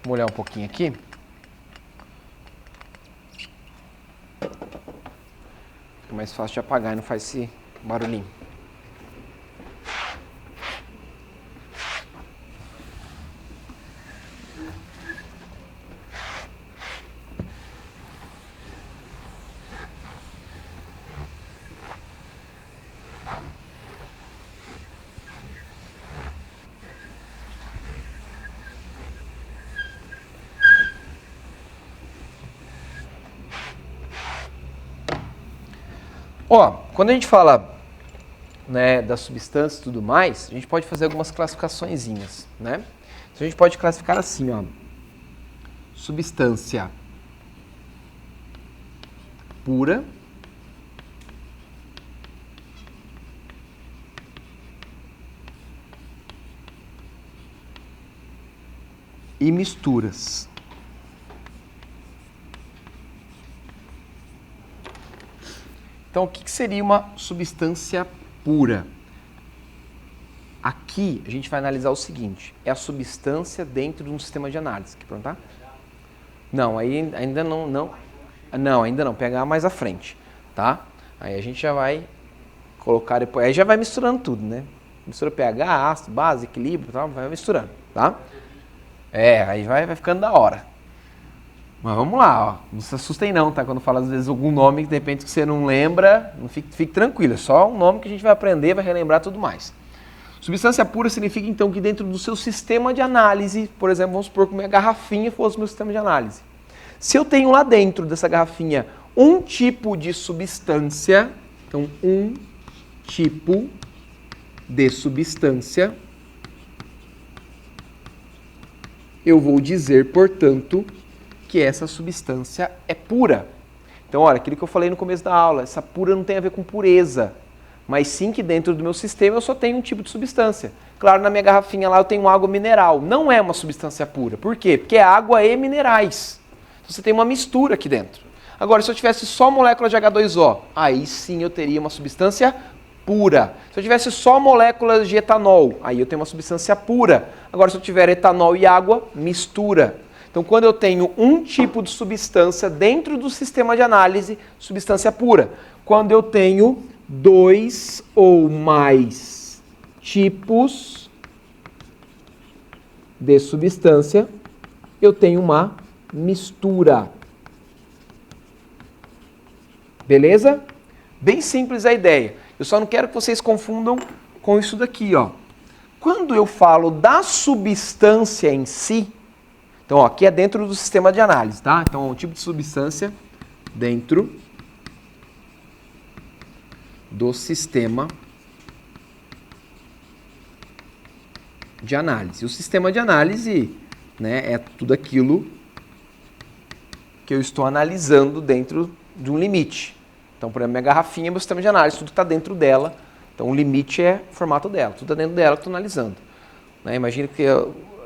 molhar um pouquinho aqui. Fica mais fácil de apagar e não faz esse barulhinho. Ó, quando a gente fala, né, das substâncias e tudo mais, a gente pode fazer algumas classificaçõezinhas, né? Então a gente pode classificar assim, ó. Substância pura, e misturas. Então, o que seria uma substância pura? Aqui, a gente vai analisar o seguinte, é a substância dentro de um sistema de análise. Quer perguntar? Não, aí ainda não. Não, ainda não, pegar mais à frente, tá? Aí a gente já vai colocar depois, aí já vai misturando tudo, né? Mistura pH, ácido, base, equilíbrio, tal, vai misturando, tá? Aí vai ficando da hora. Mas vamos lá, ó. Não se assustem não, tá? Quando fala às vezes algum nome que de repente você não lembra, não fique tranquilo, é só um nome que a gente vai aprender, vai relembrar tudo mais. Substância pura significa então que dentro do seu sistema de análise, por exemplo, vamos supor que minha garrafinha fosse o meu sistema de análise. Se eu tenho lá dentro dessa garrafinha um tipo de substância, então um tipo de substância, eu vou dizer, portanto, que essa substância é pura. Então, olha, aquilo que eu falei no começo da aula, essa pura não tem a ver com pureza, mas sim que dentro do meu sistema eu só tenho um tipo de substância. Claro, na minha garrafinha lá eu tenho água mineral, não é uma substância pura. Por quê? Porque é água e minerais. Então, você tem uma mistura aqui dentro. Agora, se eu tivesse só molécula de H2O, aí sim eu teria uma substância pura. Se eu tivesse só moléculas de etanol, aí eu tenho uma substância pura. Agora, se eu tiver etanol e água, mistura. Então, quando eu tenho um tipo de substância dentro do sistema de análise, substância pura. Quando eu tenho dois ou mais tipos de substância, eu tenho uma mistura. Beleza? Bem simples a ideia. Eu só não quero que vocês confundam com isso daqui, ó. Quando eu falo da substância em si, então, ó, aqui é dentro do sistema de análise, tá? Então, o tipo de substância dentro do sistema de análise. O sistema de análise, né, é tudo aquilo que eu estou analisando dentro de um limite. Então, por exemplo, minha garrafinha é meu sistema de análise, tudo está dentro dela. Então, o limite é o formato dela, tudo está dentro dela que eu estou analisando. Né? Imagina que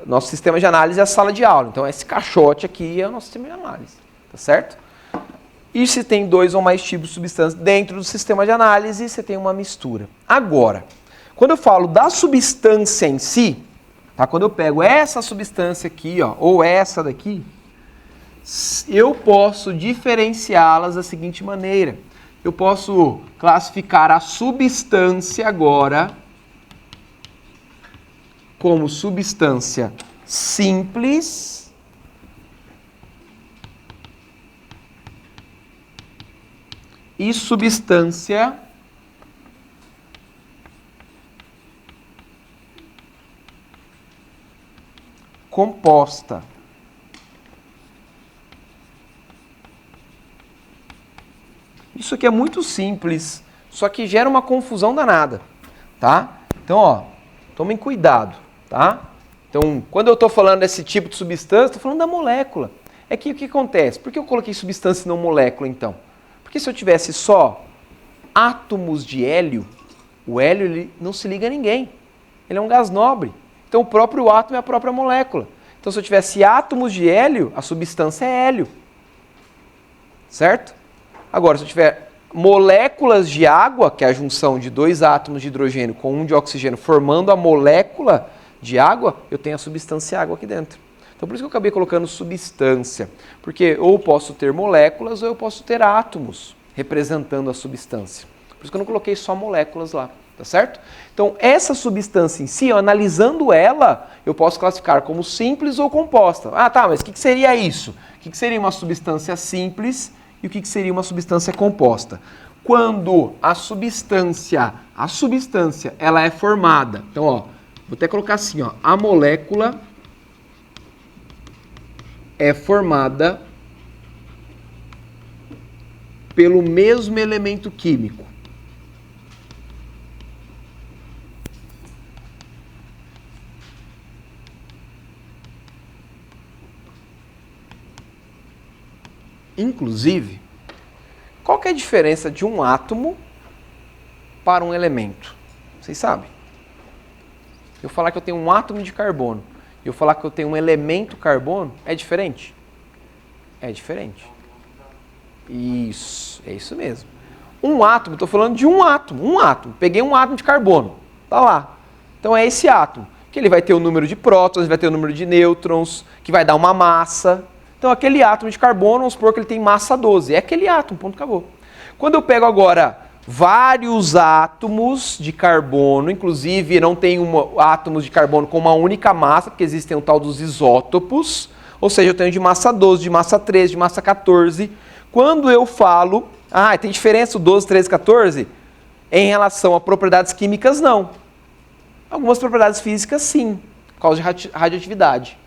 nosso sistema de análise é a sala de aula. Então, esse caixote aqui é o nosso sistema de análise. Tá certo? E se tem dois ou mais tipos de substância dentro do sistema de análise, você tem uma mistura. Agora, quando eu falo da substância em si, tá? Quando eu pego essa substância aqui, ó, ou essa daqui, eu posso diferenciá-las da seguinte maneira. Eu posso classificar a substância agora como substância simples e substância composta. Isso aqui é muito simples, só que gera uma confusão danada, tá? Então, ó, tomem cuidado, tá? Então, quando eu estou falando desse tipo de substância, estou falando da molécula. É que o que acontece? Por que eu coloquei substância e não molécula, então? Porque se eu tivesse só átomos de hélio, o hélio ele não se liga a ninguém. Ele é um gás nobre. Então, o próprio átomo é a própria molécula. Então, se eu tivesse átomos de hélio, a substância é hélio. Certo? Agora, se eu tiver moléculas de água, que é a junção de dois átomos de hidrogênio com um de oxigênio, formando a molécula de água, eu tenho a substância água aqui dentro. Então por isso que eu acabei colocando substância, porque ou eu posso ter moléculas ou eu posso ter átomos representando a substância. Por isso que eu não coloquei só moléculas lá, tá certo? Então essa substância em si, analisando ela, eu posso classificar como simples ou composta. Ah tá, mas o que seria isso? O que seria uma substância simples e o que seria uma substância composta? Quando a substância, ela é formada. Então, ó, vou até colocar assim, ó, a molécula é formada pelo mesmo elemento químico. Inclusive, qual que é a diferença de um átomo para um elemento? Vocês sabem? Eu falar que eu tenho um átomo de carbono e eu falar que eu tenho um elemento carbono, é diferente? É diferente. Isso, é isso mesmo. Um átomo, estou falando de um átomo. Peguei um átomo de carbono, tá lá. Então é esse átomo, que ele vai ter o número de prótons, vai ter o número de nêutrons, que vai dar uma massa. Então aquele átomo de carbono, vamos supor que ele tem massa 12, é aquele átomo, ponto, acabou. Quando eu pego agora vários átomos de carbono, inclusive não tem átomos de carbono com uma única massa, porque existem o tal dos isótopos, ou seja, eu tenho de massa 12, de massa 13, de massa 14. Quando eu falo, tem diferença o 12, 13, 14? Em relação a propriedades químicas, não. Algumas propriedades físicas, sim, por causa de radioatividade,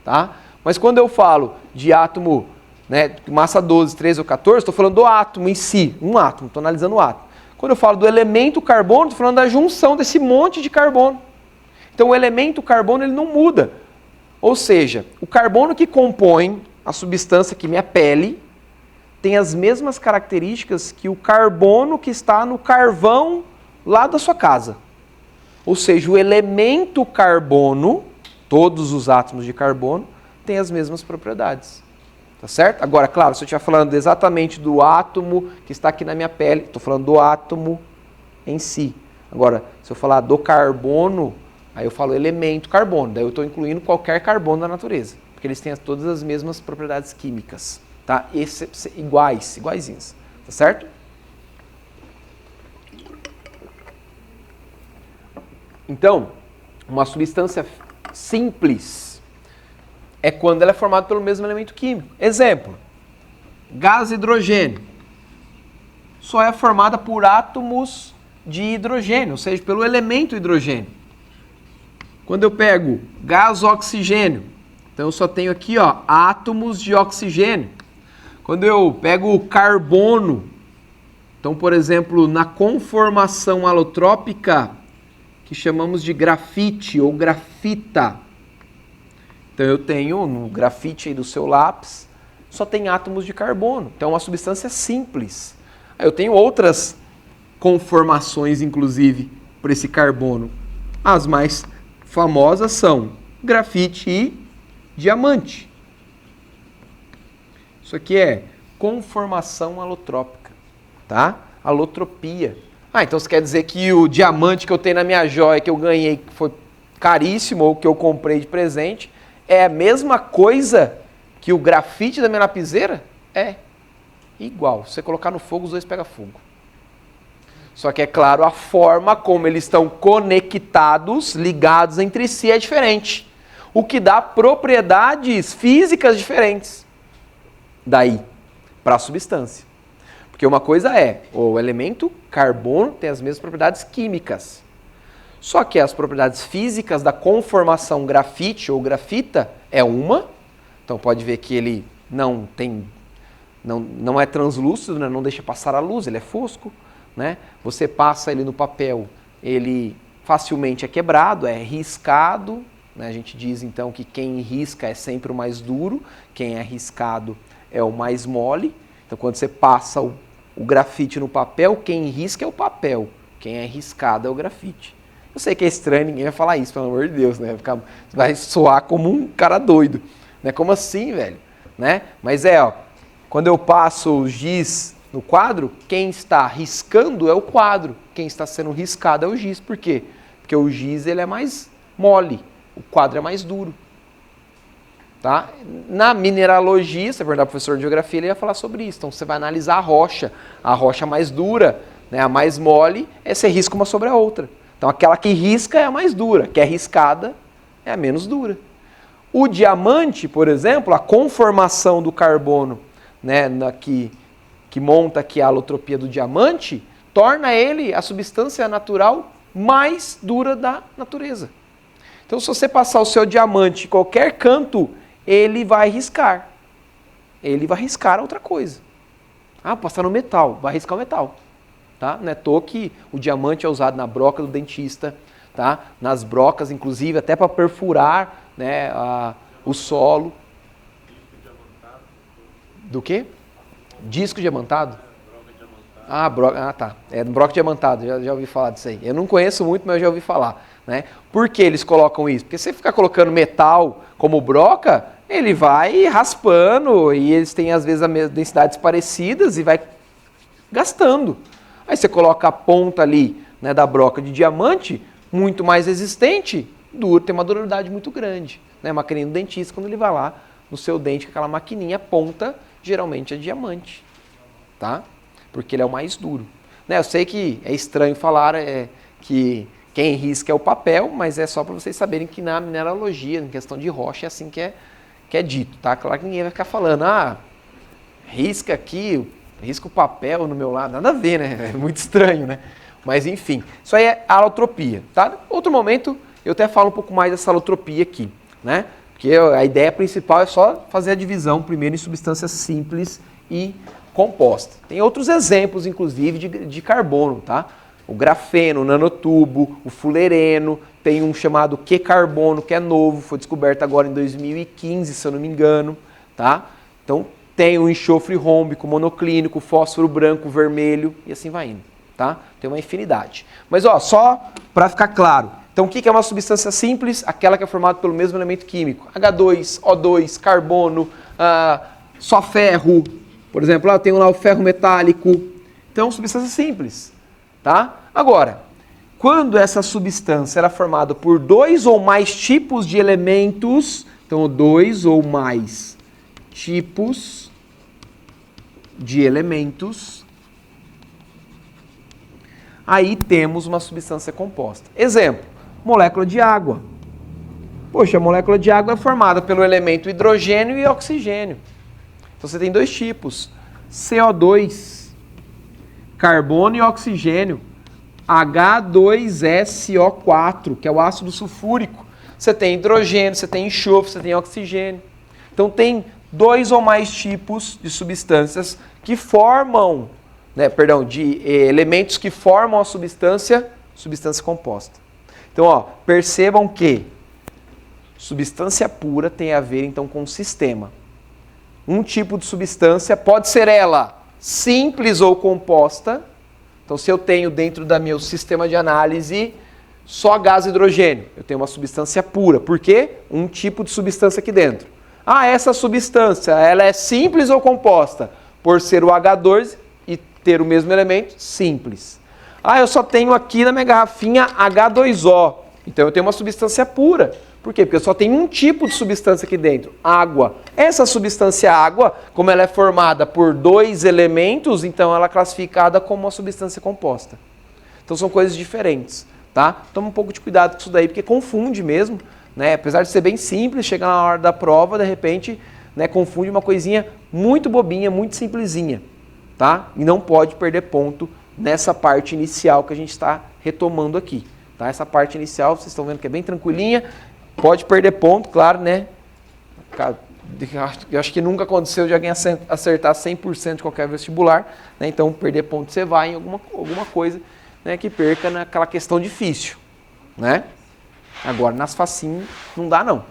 tá? Mas quando eu falo de átomo, né, massa 12, 13 ou 14, estou falando do átomo em si, um átomo, estou analisando o átomo. Quando eu falo do elemento carbono, estou falando da junção desse monte de carbono. Então o elemento carbono ele não muda. Ou seja, o carbono que compõe a substância que minha pele tem as mesmas características que o carbono que está no carvão lá da sua casa. Ou seja, o elemento carbono, todos os átomos de carbono, têm as mesmas propriedades. Tá certo? Agora, claro, se eu estiver falando exatamente do átomo que está aqui na minha pele, estou falando do átomo em si. Agora, se eu falar do carbono, aí eu falo elemento carbono, daí eu estou incluindo qualquer carbono da natureza, porque eles têm todas as mesmas propriedades químicas, tá? Iguaizinhos, tá certo? Então, uma substância simples é quando ela é formada pelo mesmo elemento químico. Exemplo, gás hidrogênio. Só é formada por átomos de hidrogênio, ou seja, pelo elemento hidrogênio. Quando eu pego gás oxigênio, então eu só tenho aqui, ó, átomos de oxigênio. Quando eu pego o carbono, então, por exemplo, na conformação alotrópica, que chamamos de grafite ou grafita. Então eu tenho no grafite aí do seu lápis, só tem átomos de carbono. Então é uma substância simples. Eu tenho outras conformações, inclusive, para esse carbono. As mais famosas são grafite e diamante. Isso aqui é conformação alotrópica, tá? Alotropia. Então você quer dizer que o diamante que eu tenho na minha joia, que eu ganhei, que foi caríssimo, ou que eu comprei de presente, é a mesma coisa que o grafite da minha lapiseira? É igual. Se você colocar no fogo, os dois pegam fogo. Só que é claro, a forma como eles estão conectados, ligados entre si é diferente. O que dá propriedades físicas diferentes. Daí, para a substância. Porque uma coisa é, o elemento carbono tem as mesmas propriedades químicas. Só que as propriedades físicas da conformação grafite ou grafita é uma. Então pode ver que ele não é translúcido, né? Não deixa passar a luz, ele é fosco. Né? Você passa ele no papel, ele facilmente é quebrado, é riscado. Né? A gente diz então que quem risca é sempre o mais duro, quem é riscado é o mais mole. Então quando você passa o grafite no papel, quem risca é o papel, quem é riscado é o grafite. Eu sei que é estranho, ninguém vai falar isso, pelo amor de Deus, né? Vai soar como um cara doido. Né? Como assim, velho? Né? Mas quando eu passo o giz no quadro, quem está riscando é o quadro, quem está sendo riscado é o giz. Por quê? Porque o giz ele é mais mole, o quadro é mais duro. Tá? Na mineralogia, se você perguntar para o professor de geografia, ele ia falar sobre isso. Então você vai analisar a rocha mais dura, né, a mais mole, você risca uma sobre a outra. Então aquela que risca é a mais dura, que é riscada é a menos dura. O diamante, por exemplo, a conformação do carbono, né, que monta aqui a alotropia do diamante, torna ele a substância natural mais dura da natureza. Então se você passar o seu diamante em qualquer canto, ele vai riscar. Ele vai riscar outra coisa. Ah, passar no metal, vai riscar o metal. Tá? Não é à toa que o diamante é usado na broca do dentista, tá? Nas brocas, inclusive, até para perfurar, né, o solo. Do quê? Disco diamantado? Tá. É broca diamantado, já ouvi falar disso aí. Eu não conheço muito, mas eu já ouvi falar. Né? Por que eles colocam isso? Porque se você ficar colocando metal como broca, ele vai raspando e eles têm às vezes as densidades parecidas e vai gastando. Aí você coloca a ponta ali, né, da broca de diamante, muito mais resistente, tem uma durabilidade muito grande. Né? A maquininha do dentista, quando ele vai lá no seu dente com aquela maquininha, a ponta geralmente é diamante. Tá? Porque ele é o mais duro. Né? Eu sei que é estranho falar que quem risca é o papel, mas é só para vocês saberem que na mineralogia, em questão de rocha, é assim que é dito. Tá? Claro que ninguém vai ficar falando, risca aqui, risca o papel no meu lado. Nada a ver, né? É muito estranho, né? Mas enfim, isso aí é alotropia. Tá? Outro momento, eu até falo um pouco mais dessa alotropia aqui. Né? Porque a ideia principal é só fazer a divisão primeiro em substâncias simples e composta. Tem outros exemplos, inclusive, de carbono, tá? O grafeno, o nanotubo, o fulereno, tem um chamado Q-carbono, que é novo, foi descoberto agora em 2015, se eu não me engano, tá? Então, tem o enxofre rômbico, monoclínico, fósforo branco, vermelho, e assim vai indo, tá? Tem uma infinidade. Mas, ó, só para ficar claro, então o que é uma substância simples? Aquela que é formada pelo mesmo elemento químico. H2, O2, carbono, só ferro. Por exemplo, eu tenho lá o ferro metálico. Então, substância simples. Tá? Agora, quando essa substância era formada por dois ou mais tipos de elementos, então dois ou mais tipos de elementos, aí temos uma substância composta. Exemplo, molécula de água. Poxa, a molécula de água é formada pelo elemento hidrogênio e oxigênio. Então você tem dois tipos, CO2, carbono e oxigênio, H2SO4, que é o ácido sulfúrico. Você tem hidrogênio, você tem enxofre, você tem oxigênio. Então tem dois ou mais tipos de substâncias que formam, de elementos que formam a substância composta. Então, ó, percebam que substância pura tem a ver então com sistema. Um tipo de substância pode ser ela simples ou composta. Então, se eu tenho dentro do meu sistema de análise só gás hidrogênio, eu tenho uma substância pura. Por quê? Um tipo de substância aqui dentro. Essa substância, ela é simples ou composta? Por ser o H2 e ter o mesmo elemento, simples. Eu só tenho aqui na minha garrafinha H2O. Então, eu tenho uma substância pura. Por quê? Porque eu só tenho um tipo de substância aqui dentro, água. Essa substância água, como ela é formada por dois elementos, então ela é classificada como uma substância composta. Então são coisas diferentes, tá? Toma um pouco de cuidado com isso daí, porque confunde mesmo, né? Apesar de ser bem simples, chega na hora da prova, de repente, né, confunde uma coisinha muito bobinha, muito simplesinha, tá? E não pode perder ponto nessa parte inicial que a gente está retomando aqui, tá? Essa parte inicial, vocês estão vendo que é bem tranquilinha. Pode perder ponto, claro, né? Eu acho que nunca aconteceu de alguém acertar 100% de qualquer vestibular, né? Então, perder ponto você vai em alguma coisa, né, que perca naquela questão difícil, né? Agora, nas facinhas, não dá não.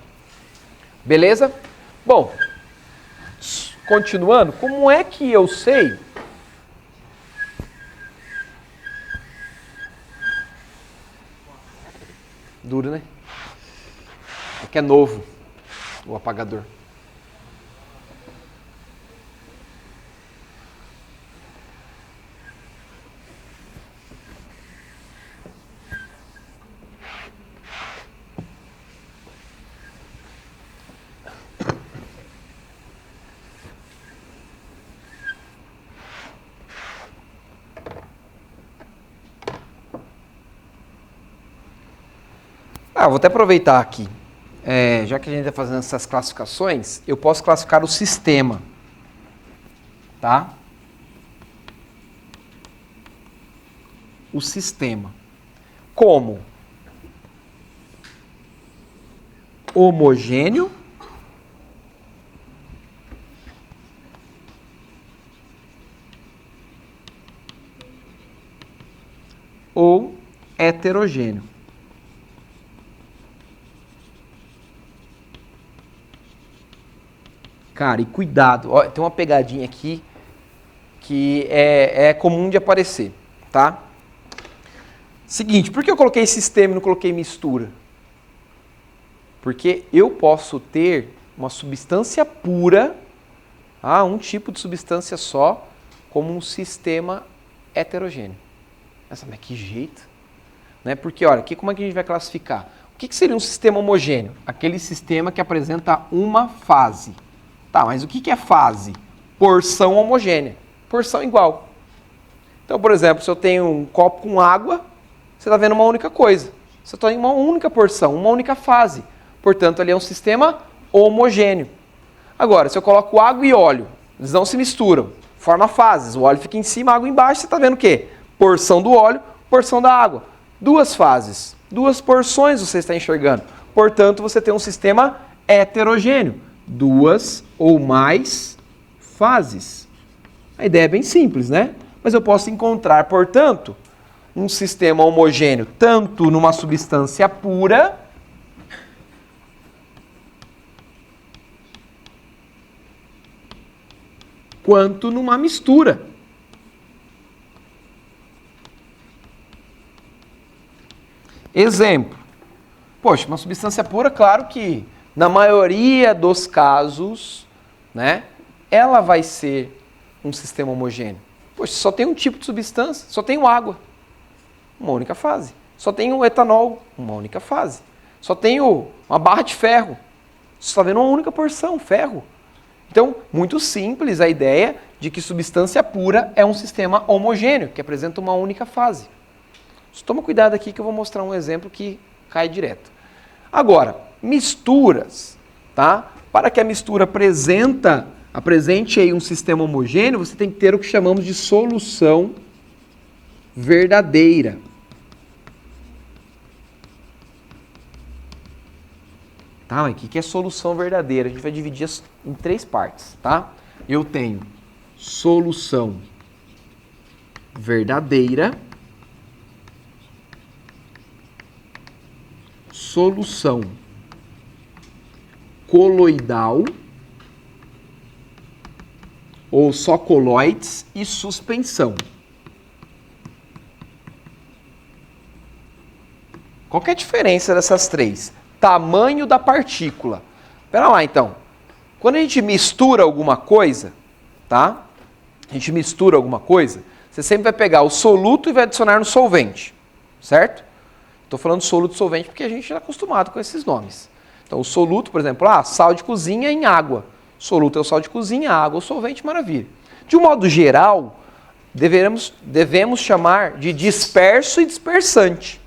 Beleza? Bom, continuando, como é que eu sei... Duro, né? É que é novo o apagador. Vou até aproveitar aqui. Já que a gente está fazendo essas classificações, eu posso classificar o sistema. Tá? O sistema. Como? Homogêneo. Ou heterogêneo. Cara, e cuidado, ó, tem uma pegadinha aqui que é comum de aparecer, tá? Seguinte, por que eu coloquei sistema e não coloquei mistura? Porque eu posso ter uma substância pura, um tipo de substância só, como um sistema heterogêneo. Nossa, mas que jeito? Né? Porque, olha, como é que a gente vai classificar? O que seria um sistema homogêneo? Aquele sistema que apresenta uma fase. Tá, mas o que é fase? Porção homogênea. Porção igual. Então, por exemplo, se eu tenho um copo com água, você está vendo uma única coisa. Você está em uma única porção, uma única fase. Portanto, ali é um sistema homogêneo. Agora, se eu coloco água e óleo, eles não se misturam, forma fases. O óleo fica em cima, a água embaixo, você está vendo o quê? Porção do óleo, porção da água. Duas fases, duas porções você está enxergando. Portanto, você tem um sistema heterogêneo. Duas ou mais fases. A ideia é bem simples, né? Mas eu posso encontrar, portanto, um sistema homogêneo tanto numa substância pura quanto numa mistura. Exemplo. Poxa, uma substância pura, claro que na maioria dos casos, né, ela vai ser um sistema homogêneo. Poxa, só tem um tipo de substância, só tem água, uma única fase. Só tem o etanol, uma única fase. Só tem uma barra de ferro, você está vendo uma única porção, ferro. Então, muito simples a ideia de que substância pura é um sistema homogêneo, que apresenta uma única fase. Só toma cuidado aqui que eu vou mostrar um exemplo que cai direto. Agora, misturas, tá? Para que a mistura apresente aí um sistema homogêneo, você tem que ter o que chamamos de solução verdadeira. Tá, mas o que é solução verdadeira? A gente vai dividir em 3 partes, tá? Eu tenho solução verdadeira, solução coloidal, ou só coloides, e suspensão. Qual que é a diferença dessas 3? Tamanho da partícula. Espera lá, então. Quando a gente mistura alguma coisa, tá? A gente mistura alguma coisa, você sempre vai pegar o soluto e vai adicionar no solvente, certo? Estou falando soluto e solvente porque a gente está acostumado com esses nomes. Então, o soluto, por exemplo, sal de cozinha em água. Soluto é o sal de cozinha, água, o solvente, maravilha. De um modo geral, devemos chamar de disperso e dispersante.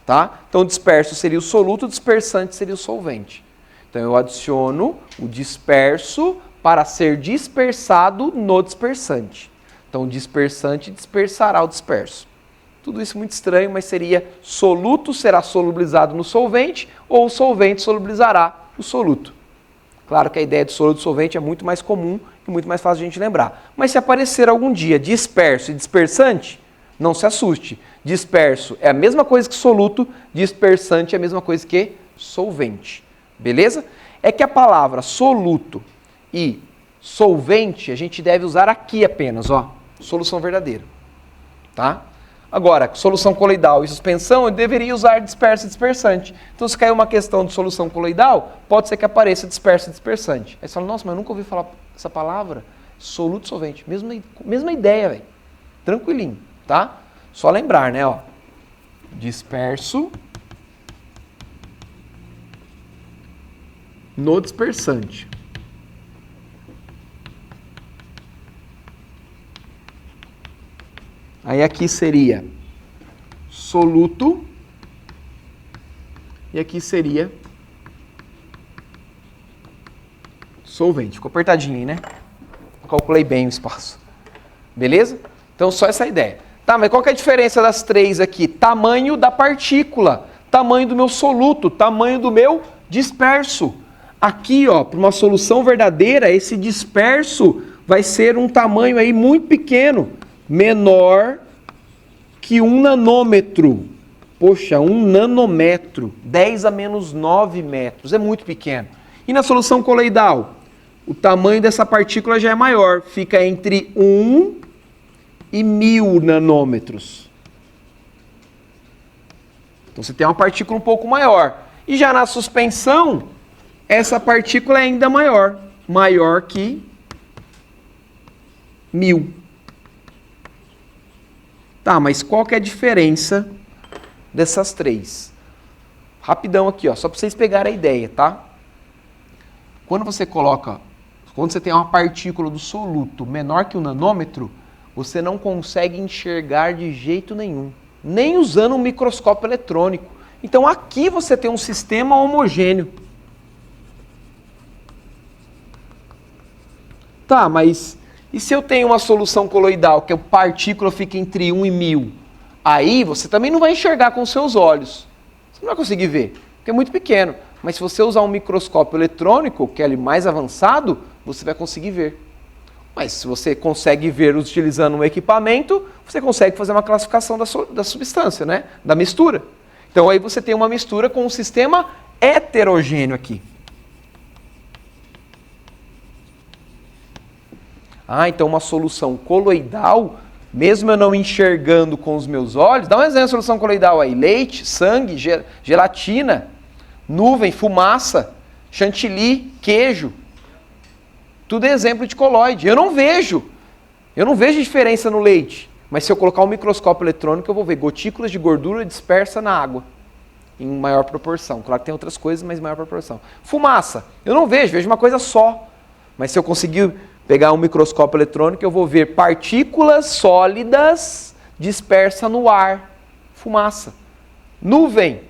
Tá? Então, o disperso seria o soluto, o dispersante seria o solvente. Então, eu adiciono o disperso para ser dispersado no dispersante. Então, o dispersante dispersará o disperso. Tudo isso muito estranho, mas seria soluto será solubilizado no solvente ou o solvente solubilizará o soluto. Claro que a ideia de soluto e solvente é muito mais comum e muito mais fácil de a gente lembrar. Mas se aparecer algum dia disperso e dispersante, não se assuste. Disperso é a mesma coisa que soluto, dispersante é a mesma coisa que solvente. Beleza? É que a palavra soluto e solvente a gente deve usar aqui apenas, ó, solução verdadeira. Tá? Agora, solução coloidal e suspensão, eu deveria usar disperso e dispersante. Então, se cair uma questão de solução coloidal, pode ser que apareça disperso e dispersante. Aí você fala, nossa, mas eu nunca ouvi falar essa palavra. Soluto e solvente. Mesma ideia, velho. Tranquilinho, tá? Só lembrar, né, ó. Disperso no dispersante. Aí aqui seria soluto e aqui seria solvente. Ficou apertadinho aí, né? Calculei bem o espaço. Beleza? Então, só essa ideia. Tá, mas qual que é a diferença das três aqui? Tamanho da partícula, tamanho do meu soluto, tamanho do meu disperso. Aqui, ó, para uma solução verdadeira, esse disperso vai ser um tamanho aí muito pequeno, menor que 1 nanômetro. Poxa, 1 nanômetro, 10 a menos 9 metros, é muito pequeno. E na solução coloidal, o tamanho dessa partícula já é maior, fica entre 1 e 1000 nanômetros. Então você tem uma partícula um pouco maior. E já na suspensão, essa partícula é ainda maior, maior que 1000. Tá, mas qual que é a diferença dessas três? Rapidão aqui, ó, só para vocês pegarem a ideia, tá? Quando você tem uma partícula do soluto menor que 1 nanômetro, você não consegue enxergar de jeito nenhum, nem usando um microscópio eletrônico. Então aqui você tem um sistema homogêneo. Tá, mas e se eu tenho uma solução coloidal, que a partícula fica entre 1 e 1000? Aí você também não vai enxergar com os seus olhos. Você não vai conseguir ver, porque é muito pequeno. Mas se você usar um microscópio eletrônico, que é ele mais avançado, você vai conseguir ver. Mas se você consegue ver utilizando um equipamento, você consegue fazer uma classificação da substância, né? Da mistura. Então aí você tem uma mistura com um sistema heterogêneo aqui. Ah, então uma solução coloidal, mesmo eu não enxergando com os meus olhos, dá um exemplo de solução coloidal aí: leite, sangue, gelatina, nuvem, fumaça, chantilly, queijo. Tudo é exemplo de coloide. Eu não vejo diferença no leite, mas se eu colocar um microscópio eletrônico, eu vou ver gotículas de gordura dispersa na água, em maior proporção. Claro que tem outras coisas, mas em maior proporção. Fumaça, eu não vejo uma coisa só. Mas se eu conseguir pegar um microscópio eletrônico, eu vou ver partículas sólidas dispersas no ar. Fumaça. Nuvem,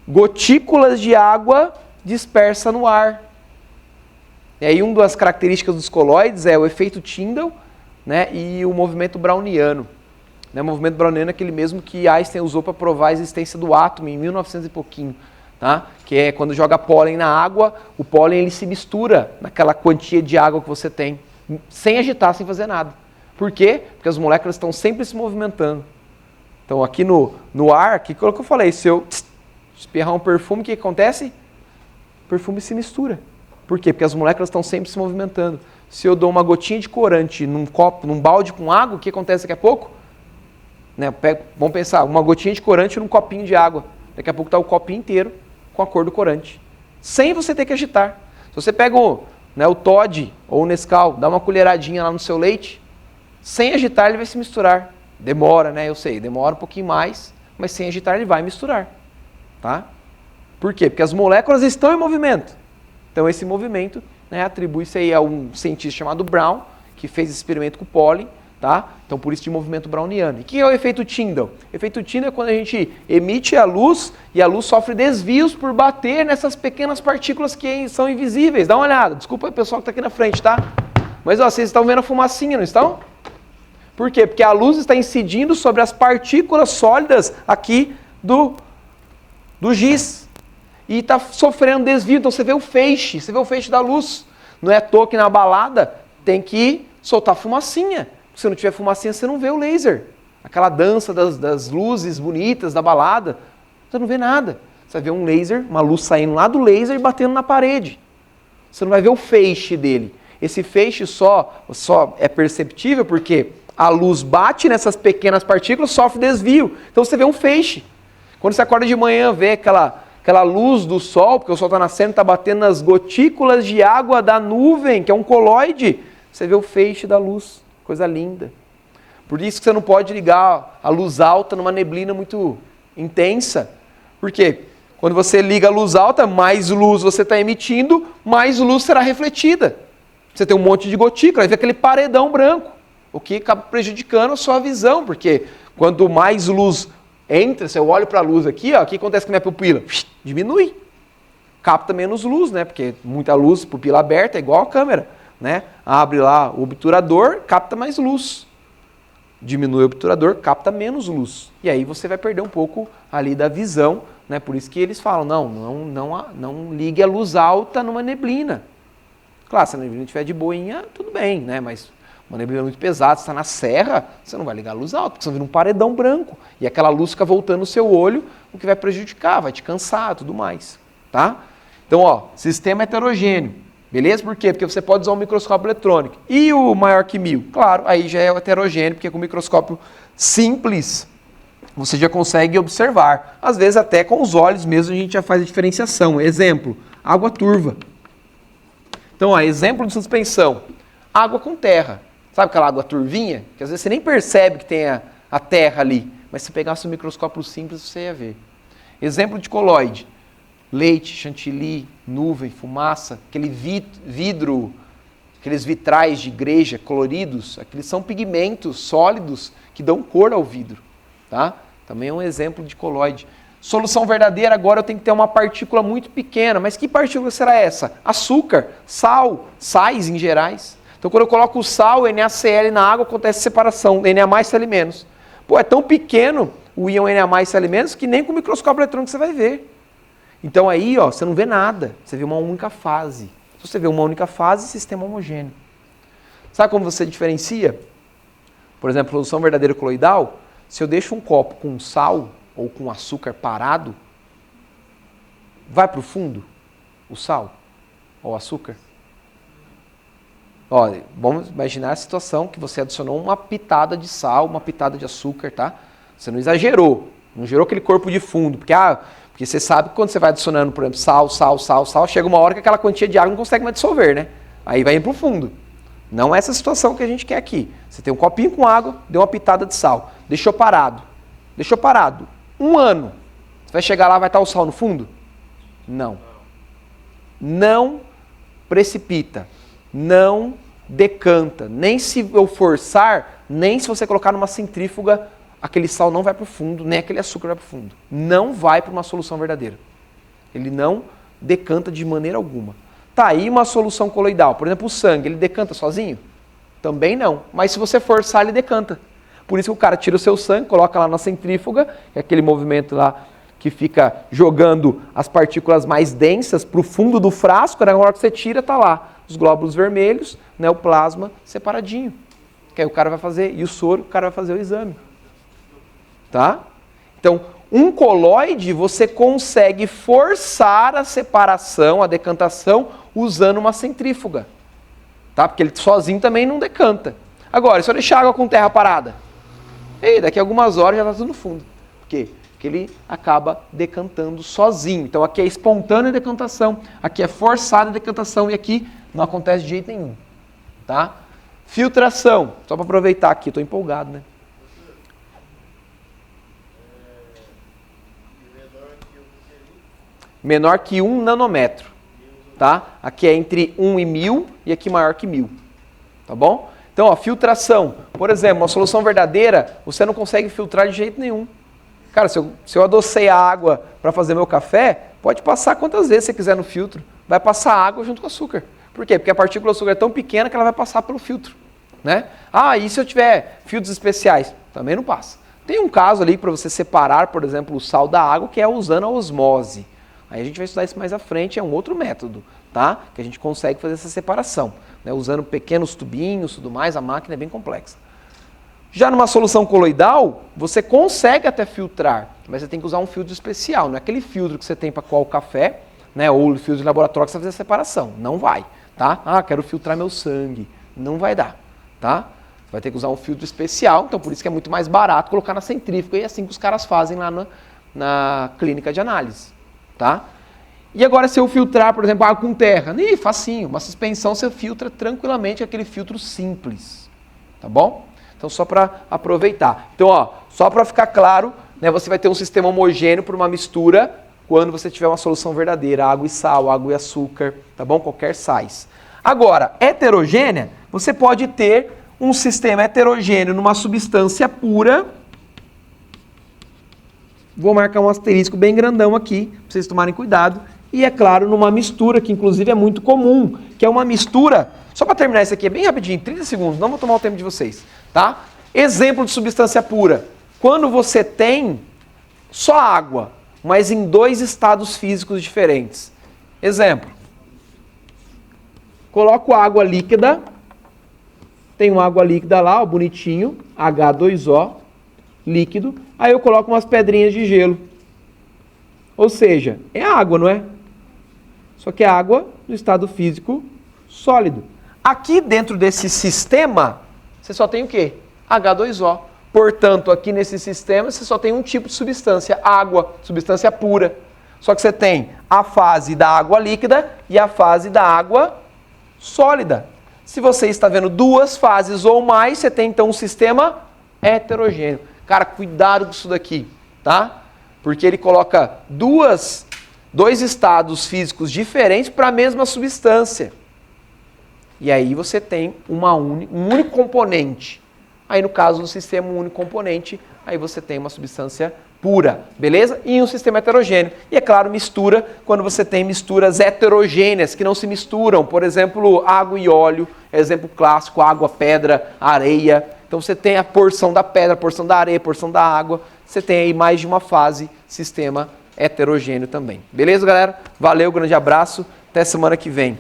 gotículas de água dispersas no ar. E aí uma das características dos coloides é o efeito Tyndall, né, e o movimento browniano. O movimento browniano é aquele mesmo que Einstein usou para provar a existência do átomo em 1900 e pouquinho. Tá? Que é quando joga pólen na água, o pólen ele se mistura naquela quantia de água que você tem, sem agitar, sem fazer nada. Por quê? Porque as moléculas estão sempre se movimentando. Então aqui no ar, que eu falei, se eu espirrar um perfume, o que acontece? O perfume se mistura. Por quê? Porque as moléculas estão sempre se movimentando. Se eu dou uma gotinha de corante num copo, num balde com água, o que acontece daqui a pouco? Né, vamos pensar, uma gotinha de corante num copinho de água. Daqui a pouco está o copinho inteiro com a cor do corante. Sem você ter que agitar. Se você pega o Toddy ou o Nescau, dá uma colheradinha lá no seu leite, sem agitar ele vai se misturar. Demora, né? Eu sei, demora um pouquinho mais, mas sem agitar ele vai misturar. Tá? Por quê? Porque as moléculas estão em movimento. Então esse movimento, né, atribui-se aí a um cientista chamado Brown, que fez esse experimento com o pólen, tá? Então por isso de movimento browniano. E o que é o efeito Tyndall? O efeito Tyndall é quando a gente emite a luz e a luz sofre desvios por bater nessas pequenas partículas que são invisíveis. Dá uma olhada, desculpa o pessoal que está aqui na frente, tá? Mas ó, vocês estão vendo a fumacinha, não estão? Por quê? Porque a luz está incidindo sobre as partículas sólidas aqui do giz. E está sofrendo desvio, então você vê o feixe da luz. Não é à toa que na balada tem que soltar fumacinha. Se não tiver fumacinha, você não vê o laser. Aquela dança das luzes bonitas da balada, você não vê nada. Você vai ver um laser, uma luz saindo lá do laser e batendo na parede. Você não vai ver o feixe dele. Esse feixe só é perceptível porque a luz bate nessas pequenas partículas, sofre desvio. Então você vê um feixe. Quando você acorda de manhã, vê aquela luz do sol, porque o sol está nascendo, está batendo nas gotículas de água da nuvem, que é um coloide, você vê o feixe da luz. Coisa linda. Por isso que você não pode ligar a luz alta numa neblina muito intensa. Por quê? Quando você liga a luz alta, mais luz você está emitindo, mais luz será refletida. Você tem um monte de gotícula, aí vê aquele paredão branco, o que acaba prejudicando a sua visão, porque quanto mais luz entra, se eu olho para a luz aqui, ó, o que acontece com a minha pupila? Diminui. Capta menos luz, né? Porque muita luz, pupila aberta, é igual a câmera, né? Abre lá o obturador, capta mais luz. Diminui o obturador, capta menos luz. E aí você vai perder um pouco ali da visão, né? Por isso que eles falam, não ligue a luz alta numa neblina. Claro, se a neblina estiver de boinha, tudo bem, né? Mas uma neblina muito pesada, você está na serra, você não vai ligar a luz alta, porque você vira um paredão branco. E aquela luz fica voltando no seu olho, o que vai prejudicar, vai te cansar, tudo mais, tá? Então, ó, sistema heterogêneo. Beleza? Por quê? Porque você pode usar um microscópio eletrônico. E o maior que 1000? Claro, aí já é heterogêneo, porque com um microscópio simples você já consegue observar. Às vezes até com os olhos mesmo a gente já faz a diferenciação. Exemplo, água turva. Então, ó, exemplo de suspensão. Água com terra. Sabe aquela água turvinha? Que às vezes você nem percebe que tem a terra ali. Mas se pegasse um microscópio simples, você ia ver. Exemplo de coloide. Leite, chantilly, nuvem, fumaça, aquele vidro, aqueles vitrais de igreja coloridos, aqueles são pigmentos sólidos que dão cor ao vidro, tá? Também é um exemplo de coloide. Solução verdadeira, agora eu tenho que ter uma partícula muito pequena, mas que partícula será essa? Açúcar, sal, sais em gerais. Então quando eu coloco o sal, NaCl na água, acontece separação, Na+, Cl-. Pô, é tão pequeno o íon Na+, Cl- que nem com o microscópio eletrônico você vai ver. Então aí, ó, você não vê nada, você vê uma única fase. Se você vê uma única fase, sistema homogêneo. Sabe como você diferencia? Por exemplo, solução verdadeira coloidal, se eu deixo um copo com sal ou com açúcar parado, vai para o fundo o sal ou o açúcar? Ó, vamos imaginar a situação que você adicionou uma pitada de sal, uma pitada de açúcar, tá? Você não exagerou, não gerou aquele corpo de fundo, porque você sabe que quando você vai adicionando, por exemplo, sal, chega uma hora que aquela quantia de água não consegue mais dissolver, né? Aí vai ir para o fundo. Não é essa situação que a gente quer aqui. Você tem um copinho com água, deu uma pitada de sal, deixou parado. 1 ano. Você vai chegar lá, vai estar o sal no fundo? Não. Não precipita. Não decanta. Nem se eu forçar, nem se você colocar numa centrífuga, aquele sal não vai para o fundo, nem aquele açúcar vai para o fundo. Não vai para uma solução verdadeira. Ele não decanta de maneira alguma. Tá aí uma solução coloidal. Por exemplo, o sangue, ele decanta sozinho? Também não. Mas se você forçar, ele decanta. Por isso que o cara tira o seu sangue, coloca lá na centrífuga, que é aquele movimento lá que fica jogando as partículas mais densas para o fundo do frasco, na hora que você tira, tá lá os glóbulos vermelhos, né, o plasma separadinho. Que aí o cara vai fazer, e o soro, o cara vai fazer o exame. Tá? Então, um coloide você consegue forçar a separação, a decantação, usando uma centrífuga. Tá? Porque ele sozinho também não decanta. Agora, se eu deixar água com terra parada, daqui a algumas horas já está tudo no fundo. Por quê? Porque ele acaba decantando sozinho. Então aqui é espontânea decantação, aqui é forçada decantação e aqui não acontece de jeito nenhum. Tá? Filtração. Só para aproveitar aqui, estou empolgado, né? Menor que 1 nanômetro, tá? Aqui é entre 1 e 1000 e aqui maior que 1000, tá bom? Então, ó, filtração. Por exemplo, uma solução verdadeira, você não consegue filtrar de jeito nenhum. Cara, se eu adocei a água para fazer meu café, pode passar quantas vezes você quiser no filtro. Vai passar água junto com açúcar. Por quê? Porque a partícula de açúcar é tão pequena que ela vai passar pelo filtro, né? Ah, e se eu tiver filtros especiais? Também não passa. Tem um caso ali para você separar, por exemplo, o sal da água, que é usando a osmose. Aí a gente vai estudar isso mais à frente, é um outro método, tá? Que a gente consegue fazer essa separação, né? Usando pequenos tubinhos e tudo mais, a máquina é bem complexa. Já numa solução coloidal, você consegue até filtrar, mas você tem que usar um filtro especial, não é aquele filtro que você tem para coar o café, né? Ou o filtro de laboratório que você vai fazer a separação, não vai, tá? Ah, quero filtrar meu sangue, não vai dar, tá? Você vai ter que usar um filtro especial, então por isso que é muito mais barato colocar na centrífuga e é assim que os caras fazem lá na clínica de análise. Tá? E agora se eu filtrar, por exemplo, água com terra, facinho, uma suspensão você filtra tranquilamente aquele filtro simples, tá bom? Então só para aproveitar. Então, ó, só para ficar claro, né, você vai ter um sistema homogêneo por uma mistura quando você tiver uma solução verdadeira, água e sal, água e açúcar, tá bom? Qualquer sais. Agora, heterogênea, você pode ter um sistema heterogêneo numa substância pura Vou marcar um asterisco bem grandão aqui, para vocês tomarem cuidado. E é claro, numa mistura, que inclusive é muito comum, que é uma mistura... Só para terminar isso aqui, é bem rapidinho, 30 segundos, não vou tomar o tempo de vocês, tá? Exemplo de substância pura. Quando você tem só água, mas em dois estados físicos diferentes. Exemplo. Coloco água líquida, tem uma água líquida lá, ó, bonitinho, H2O, líquido. Aí eu coloco umas pedrinhas de gelo. Ou seja, é água, não é? Só que é água no estado físico sólido. Aqui dentro desse sistema, você só tem o quê? H2O. Portanto, aqui nesse sistema, você só tem um tipo de substância, água, substância pura. Só que você tem a fase da água líquida e a fase da água sólida. Se você está vendo duas fases ou mais, você tem então um sistema heterogêneo. Cara, cuidado com isso daqui, tá? Porque ele coloca dois estados físicos diferentes para a mesma substância. E aí você tem um único componente. Aí no caso do sistema um único componente, aí você tem uma substância pura, beleza? E um sistema heterogêneo. E é claro, mistura, quando você tem misturas heterogêneas que não se misturam. Por exemplo, água e óleo, exemplo clássico, água, pedra, areia. Então você tem a porção da pedra, a porção da areia, a porção da água. Você tem aí mais de uma fase, sistema heterogêneo também. Beleza, galera? Valeu, grande abraço. Até semana que vem.